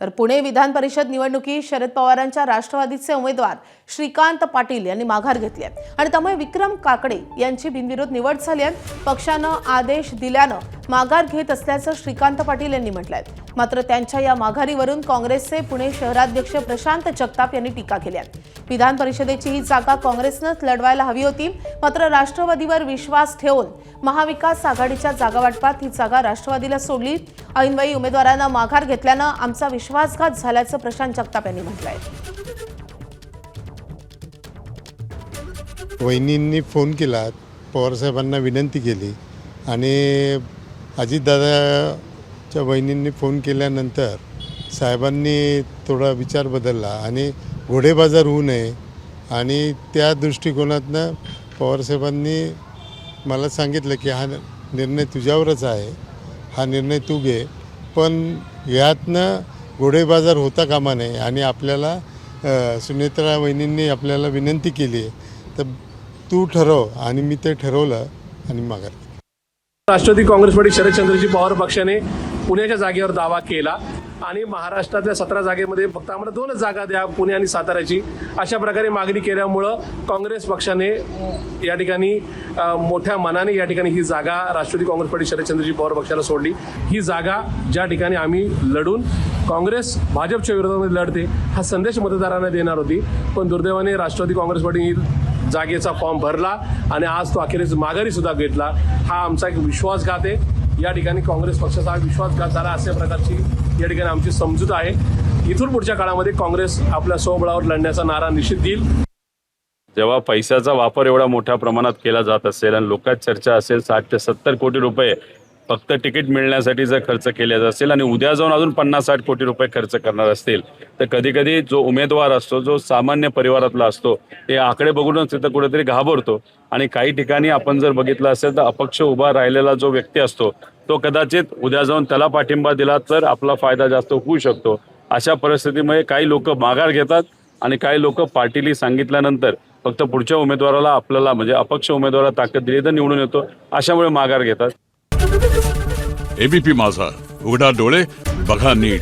तर पुणे विधान परिषद निवडणुकीत शरद पवारांच्या राष्ट्रवादीचे उमेदवार श्रीकांत पाटील यांनी माघार घेतली आहे आणि त्यामुळे विक्रम काकडे यांची बिनविरोध निवड झाली आहे। पक्षानं आदेश दिल्यानं माघार घेत असल्याचं श्रीकांत पाटील यांनी म्हटलंय। मात्र त्यांच्या या माघारीवरून काँग्रेसचे पुणे शहराध्यक्ष प्रशांत जगताप यांनी टीका केली आहे। विधान परिषदेची ही जागा काँग्रेसनंच लढवायला हवी होती, मात्र राष्ट्रवादीवर विश्वास ठेवून महाविकास आघाडीच्या जागावाटपात ही जागा राष्ट्रवादीला सोडली। ऐनवेळी उमेदवारांना माघार घेतल्यानं आमचा विश्वासघात झाल्याचं प्रशांत जगताप यांनी म्हटलंय। वहिनींनी फोन केला, पवारसाहेबांना विनंती केली आणि अजितदादाच्या वहिनींनी फोन केल्यानंतर साहेबांनी थोडा विचार बदलला आणि घोडेबाजार होऊ नये आणि त्या दृष्टिकोनातनं पवारसाहेबांनी मला सांगितलं की हा निर्णय तुझ्यावरच आहे, हा निर्णय तू घे, पण यातनं घोडेबाजार होता कामा नये आणि आपल्याला सुनेत्रा वहिनींनी आपल्याला विनंती केली तर तू ठरव आणि मी ते ठरवलं आणि माघार घेतली। राष्ट्रवादी काँग्रेस पार्टी शरदचंद्रजी पवार पक्षाने पुण्याच्या जागेवर दावा केला आणि महाराष्ट्रातल्या 17 जागेमध्ये फक्त आम्हाला 2च जागा द्या, पुणे आणि साताऱ्याची, अशा प्रकारे मागणी केल्यामुळं काँग्रेस पक्षाने या ठिकाणी मोठ्या मनाने या ठिकाणी ही जागा राष्ट्रवादी काँग्रेस पार्टी शरदचंद्रजी पवार पक्षाला सोडली। ही जागा ज्या ठिकाणी आम्ही लढून काँग्रेस भाजपच्या विरोधामध्ये लढते हा संदेश मतदारांना देणार होती, पण दुर्दैवाने राष्ट्रवादी काँग्रेस पार्टी जागेचा फॉर्म भरला आणि आज तो अखेरीस माघारी सुद्धा घेतला। हा आमचा एक विश्वासघात आहे। या ठिकाणी काँग्रेस पक्षाचा विश्वासघात झाला अशा प्रकारची या ठिकाणी आमची समजूत आहे। इथून पुढच्या काळामध्ये काँग्रेस आपल्या स्वबळावर लढण्याचा नारा निश्चित देईल। जेव्हा पैशाचा वापर एवढा मोठ्या प्रमाणात केला जात असेल आणि लोकांत चर्चा असेल 60 ते 70 कोटी रुपये फक्त तिकीट मिळण्यासाठी जर खर्च केले असेल आणि उद्या जाऊन अजून 50-60 कोटी रुपये खर्च करणार असतील तर कधी कधी जो उमेदवार असतो, जो सामान्य परिवारातला असतो, ते आकडे बघूनच तिथं कुठेतरी घाबरतो आणि काही ठिकाणी आपण जर बघितलं असेल तर अपक्ष उभा राहिलेला जो व्यक्ती असतो तो कदाचित उद्या जाऊन त्याला पाठिंबा दिला तर आपला फायदा जास्त होऊ शकतो। अशा परिस्थितीमुळे काही लोक माघार घेतात आणि काही लोक पाटील सांगितल्यानंतर फक्त पुढच्या उमेदवाराला आपल्याला म्हणजे अपक्ष उमेदवाराला ताकद दिली तर निवडून येतो, अशामुळे माघार घेतात। एबीपी माझा, उघडा डोळे बघा नीट।